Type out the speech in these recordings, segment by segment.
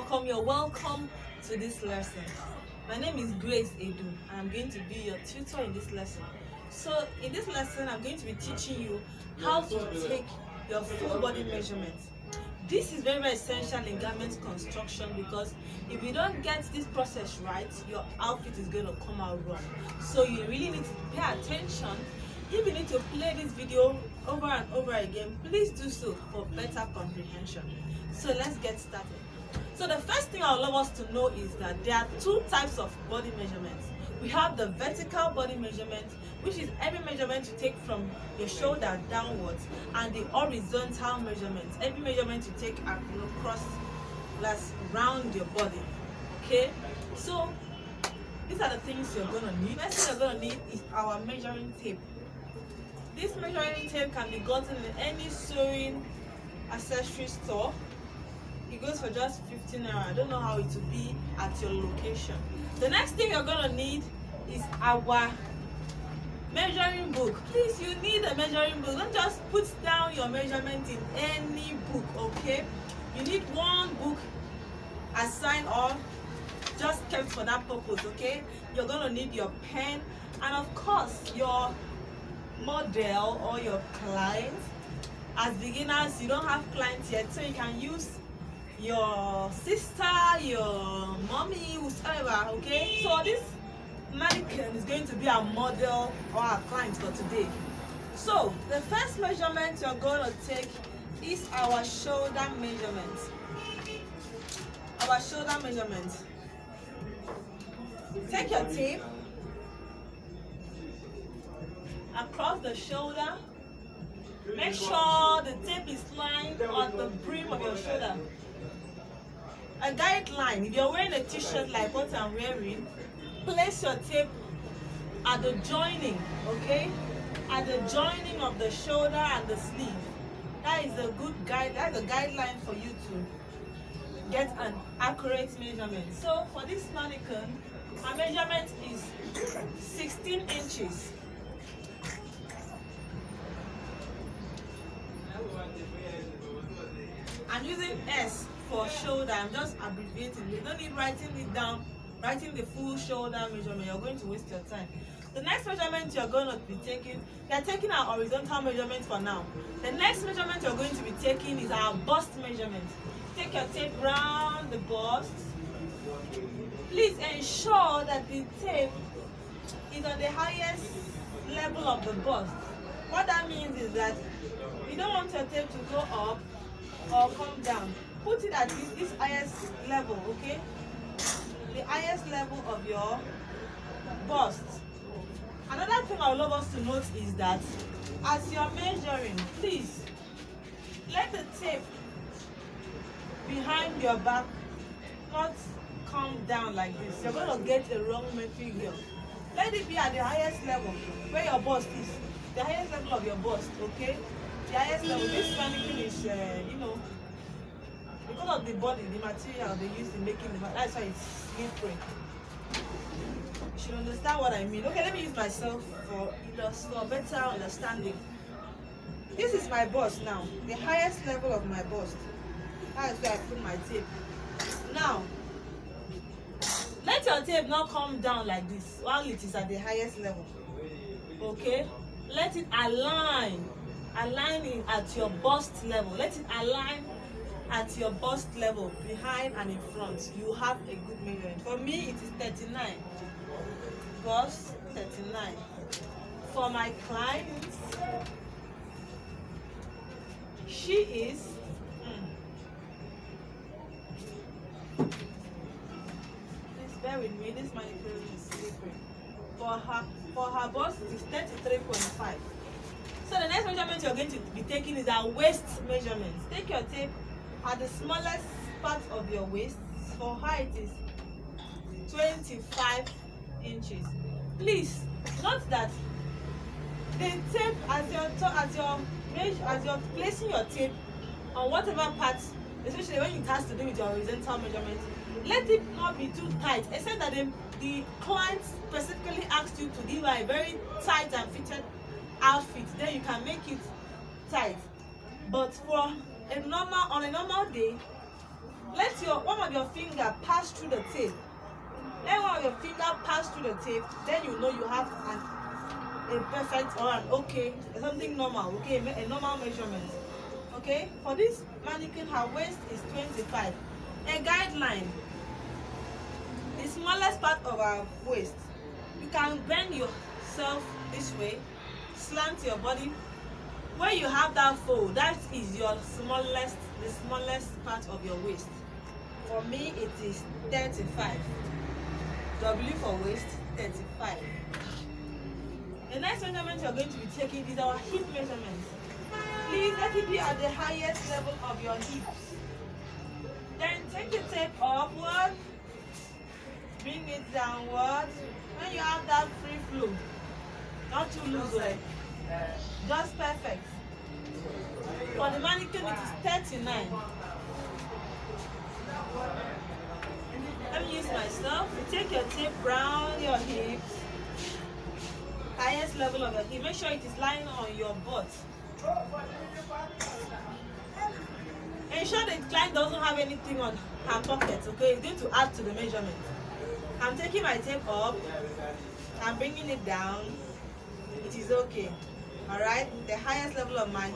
you're welcome to this lesson. My name is Grace Edu and I'm going to be your tutor in this lesson. So in this lesson, I'm going to be teaching you how to take your full body measurement. This is very, very essential in garment construction because if you don't get this process right, your outfit is going to come out wrong. So you really need to pay attention. If you need to play this video over and over again, please do so for better comprehension. So let's get started. So the first thing I would love us to know is that there are two types of body measurements. We have the vertical body measurement, which is every measurement you take from your shoulder downwards, and the horizontal measurement, every measurement you take across, round your body. Okay, so these are the things you're gonna need. First thing you're gonna need is our measuring tape. This measuring tape can be gotten in any sewing accessory store. It goes for just 15 naira. I don't know how it will be at your location. The next thing you're gonna need is our measuring book. Please, you need a measuring book. Don't just put down your measurement in any book, okay? You need one book assigned or just kept for that purpose, okay? You're gonna need your pen and of course your model or your client. As beginners, you don't have clients yet, so you can use your sister, your mommy, whoever, okay? So this mannequin is going to be our model or our client for today. So the first measurement you're going to take is our shoulder measurement. Our shoulder measurement. Take your tape across the shoulder. Make sure the tape is lying on the brim of your shoulder. A guideline: if you're wearing a t-shirt like what I'm wearing, place your tape at the joining, okay? At the joining of the shoulder and the sleeve. That is a good guide. That's a guideline for you to get an accurate measurement. So for this mannequin, our measurement is 16 inches. I'm using S for shoulder. I'm just abbreviating. You don't need writing it down, writing the full shoulder measurement. You're going to waste your time. The next measurement you're going to be taking, you're taking our horizontal measurement for now. The next measurement you're going to be taking is our bust measurement. Take your tape round the bust. Please ensure that the tape is on the highest level of the bust. What that means is that you don't want your tape to go up or come down. Put it at this highest level, okay? The highest level of your bust. Another thing I would love us to note is that as you're measuring, please let the tape behind your back not come down like this. You're going to get a wrong figure. Let it be at the highest level where your bust is. The highest level of your bust, okay? The highest level. This mannequin is, because of the body, the material they use in making the, that's why it's slippery. You should understand what I mean. Okay, let me use myself for better understanding. This is my bust now, the highest level of my bust. That is where I put my tape. Now, let your tape not come down like this while it is at the highest level. Okay? Let it align it at your bust level. Let it align at your bust level, behind and in front. You have a good measurement. For me, it is 39. Bust 39. For my clients, she is please bear with me, this manipulation is slippery. For her bust, it is 33.5. So the next measurement you're going to be taking is our waist measurement. Take your tape at the smallest part of your waist. For her it is 25 inches. Please note that the tape as you're placing your tape on whatever part, especially when it has to do with your horizontal measurement, let it not be too tight, except that the client specifically asked you to give her a very tight and fitted outfit, then you can make it tight. But on a normal day, let one of your finger pass through the tape. Let one of your finger pass through the tape, then you know you have a perfect or an okay, something normal, okay, a normal measurement. Okay, for this mannequin, her waist is 25. A guideline: the smallest part of our waist. You can bend yourself this way, slant your body. Where you have that fold, that is the smallest part of your waist. For me, it is 35. W for waist, 35. The next measurement you're going to be taking is our hip measurement. Please let it be at the highest level of your hips. Then take the tape upward, bring it downward. When you have that free flow, not too loose, just perfect. For the mannequin, it is 39. Let me use myself. You take your tape round your hips, highest level of your hip. Make sure it is lying on your butt. Ensure the client doesn't have anything on her pocket, okay? It's going to add to the measurement. I'm taking my tape up, I'm bringing it down. It is okay. Alright? The highest level of mine,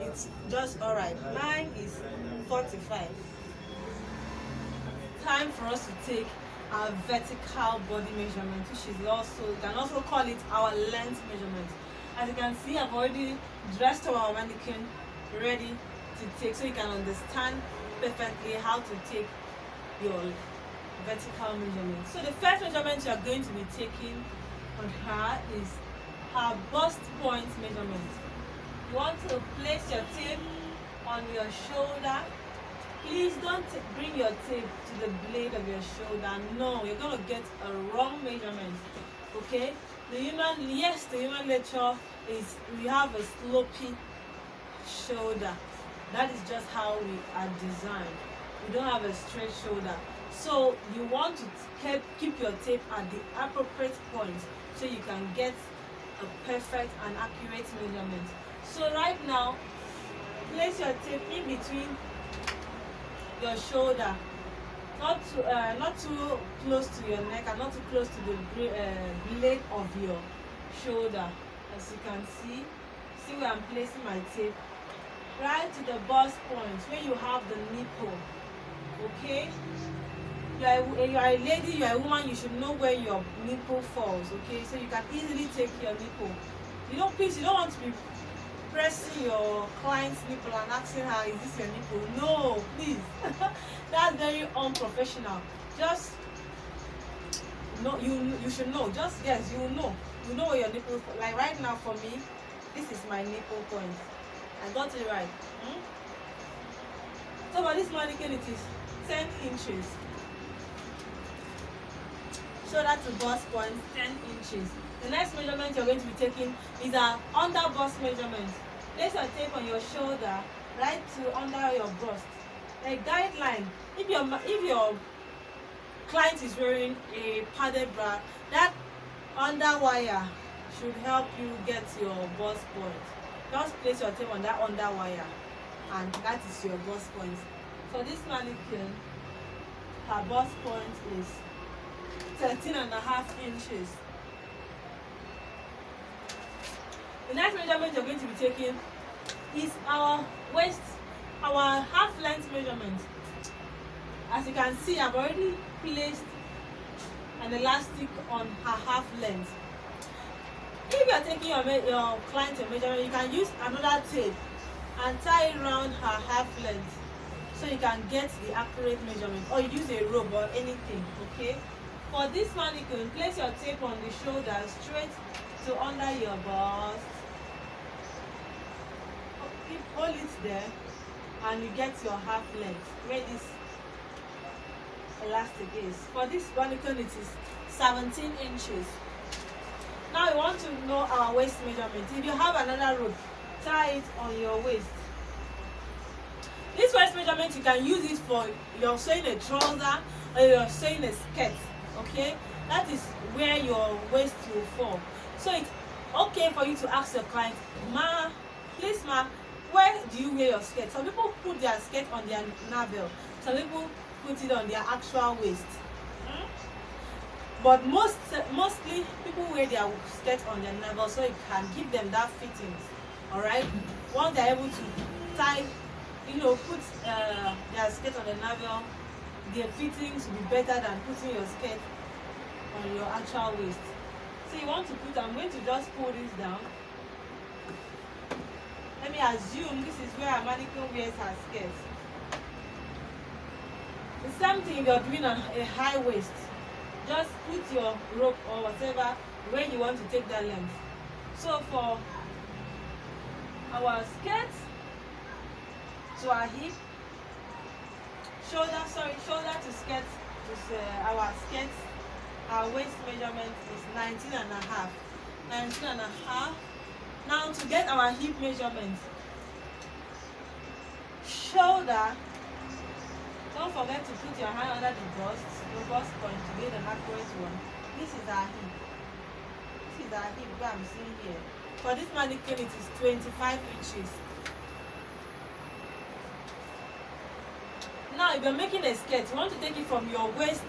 it's just alright. Mine is 45. Time for us to take our vertical body measurement, which is also, you can also call it our length measurement. As you can see, I've already dressed our mannequin ready to take, so you can understand perfectly how to take your vertical measurement. So the first measurement you are going to be taking on her is her bust point measurement. You want to place your tape on your shoulder. Please don't bring your tape to the blade of your shoulder. No, you're going to get a wrong measurement. Okay? The human nature is we have a slopy shoulder. That is just how we are designed. We don't have a straight shoulder. So you want to keep your tape at the appropriate point so you can get a perfect and accurate measurement. So right now, place your tape in between your shoulder, not too close to your neck and not too close to the blade of your shoulder. As you can see where I'm placing my tape, right to the bust point where you have the nipple. Okay, you are a lady, you are a woman, you should know where your nipple falls. Okay, so you can easily take your nipple. You don't want to be pressing your client's nipple and asking her, is this your nipple? No, please. That's very unprofessional. Just no, you should know. Just yes, you know where your nipple. Like right now for me, this is my nipple point. I got it right. So for this mannequin, it is 10 inches. Shoulder to bust point, 10 inches. The next measurement you're going to be taking is an under bust measurement. Place your tape on your shoulder, right to under your bust. A guideline: if your client is wearing a padded bra, that under wire should help you get your bust point. Just place your tape on that under wire, and that is your bust point. For this mannequin, her bust point is 13.5 inches. The next measurement you're going to be taking is our waist, our half length measurement. As you can see, I've already placed an elastic on her half length. If you are taking your client a measurement, you can use another tape and tie it around her half length so you can get the accurate measurement, or use a rope or anything. Okay, for this mannequin, place your tape on the shoulder straight to under your bust. Hold it there and you get your half length where this elastic is. For this mannequin, it is 17 inches. Now we want to know our waist measurement. If you have another rope, tie it on your waist. This waist measurement, you can use it for you're sewing a trouser or you're sewing a skirt. Okay, that is where your waist will fall. So it's okay for you to ask your client, please ma, where do you wear your skirt? Some people put their skirt on their navel, some people put it on their actual waist. But mostly people wear their skirt on their navel so it can give them that fitting. All right, once they're able to tie, put their skirt on the navel, their fittings will be better than putting your skirt on your actual waist. So you want to put, I'm going to just pull this down. Let me assume this is where a mannequin wears her skirt. The same thing if you're doing a high waist. Just put your rope or whatever where you want to take that length. So for our skirt to our hip, shoulder to skirt to our skirt, our waist measurement is 19.5. 19.5. Now to get our hip measurement, shoulder, don't forget to put your hand under the bust point to get an accurate one. This is our hip. This is our hip that I'm seeing here. For this mannequin, it is 25 inches. Now, if you're making a skirt, you want to take it from your waist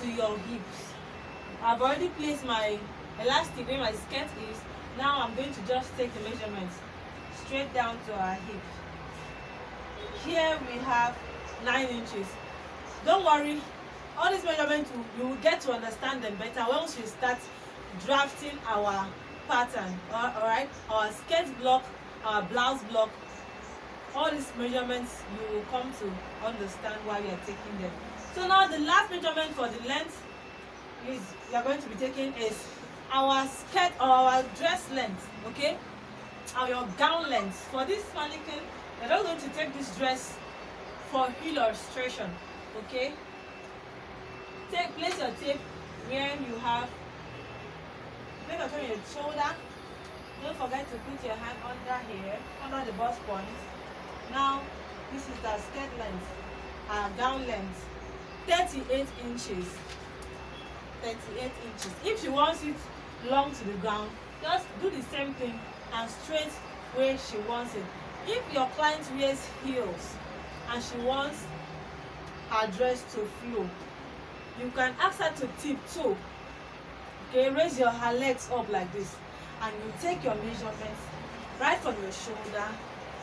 to your hips. I've already placed my elastic where my skirt is. Now I'm going to just take the measurements straight down to our hip. Here we have 9 inches. Don't worry, all these measurements you will get to understand them better once you start drafting our pattern. Alright, our skirt block, our blouse block, all these measurements you will come to understand why we are taking them. So now the last measurement for the length is we are going to be taking is our skirt or our dress length, okay, or your gown length. For this mannequin, we're not going to take this dress for illustration, okay. Place your tape where you have, make a turn your shoulder. Don't forget to put your hand under here, under the bust point. Now this is the skirt length, our gown length, 38 inches. 38 inches. If she wants it long to the ground, just do the same thing and straight where she wants it. If your client wears heels and she wants her dress to flow, you can ask her to tiptoe. Okay, raise her legs up like this, and you take your measurements right from your shoulder.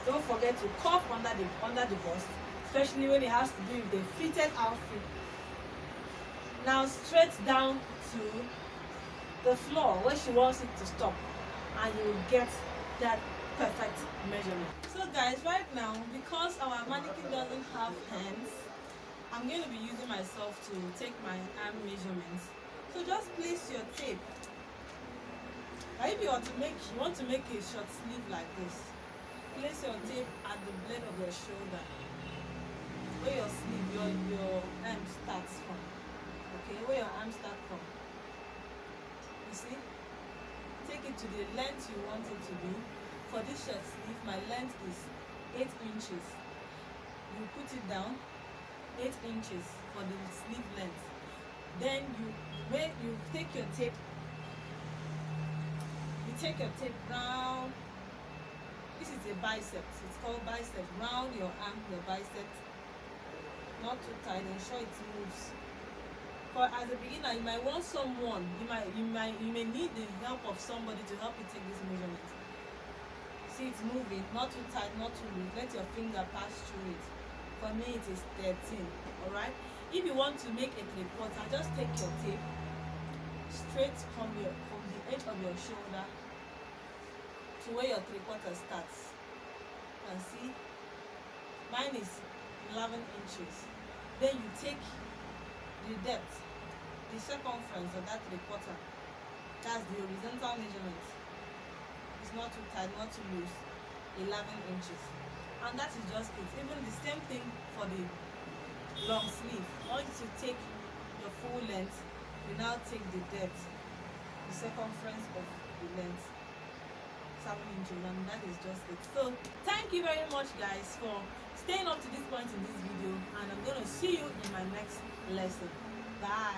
Don't forget to cuff under the bust, especially when it has to do with the fitted outfit. Now straight down to the floor where she wants it to stop, and you will get that perfect measurement. So guys, right now, because our mannequin doesn't have hands, I'm going to be using myself to take my arm measurements. So just place your tape. Now if you want to make a short sleeve like this, place your tape at the blade of your shoulder, where your sleeve, your arm starts from. Okay, where your arm starts from. You see? Take it to the length you want it to be. For this shirt sleeve, my length is 8 inches. You put it down, 8 inches for the sleeve length. Then you take your tape. You take your tape round. This is a biceps. It's called biceps. Round your arm, your biceps. Not too tight. Ensure it moves. For as a beginner, you might want someone. You may need the help of somebody to help you take this measurement. See, it's moving. Not too tight, not too loose. Let your finger pass through it. For me, it is 13. All right. If you want to make a 3/4, just take your tape straight from the edge of your shoulder to where your 3/4 starts. You can see mine is 11 inches. Then you take the depth, the circumference of that 3/4. That's the horizontal measurement. It's not too tight, not too loose. 11 inches. And that is just it. Even the same thing for the long sleeve. Once you take your full length, you now take the depth, the circumference of the length, 7 inches, and that is just it. So thank you very much guys for staying up to this point in this video, and I'm going to see you in my next lesson. Bye.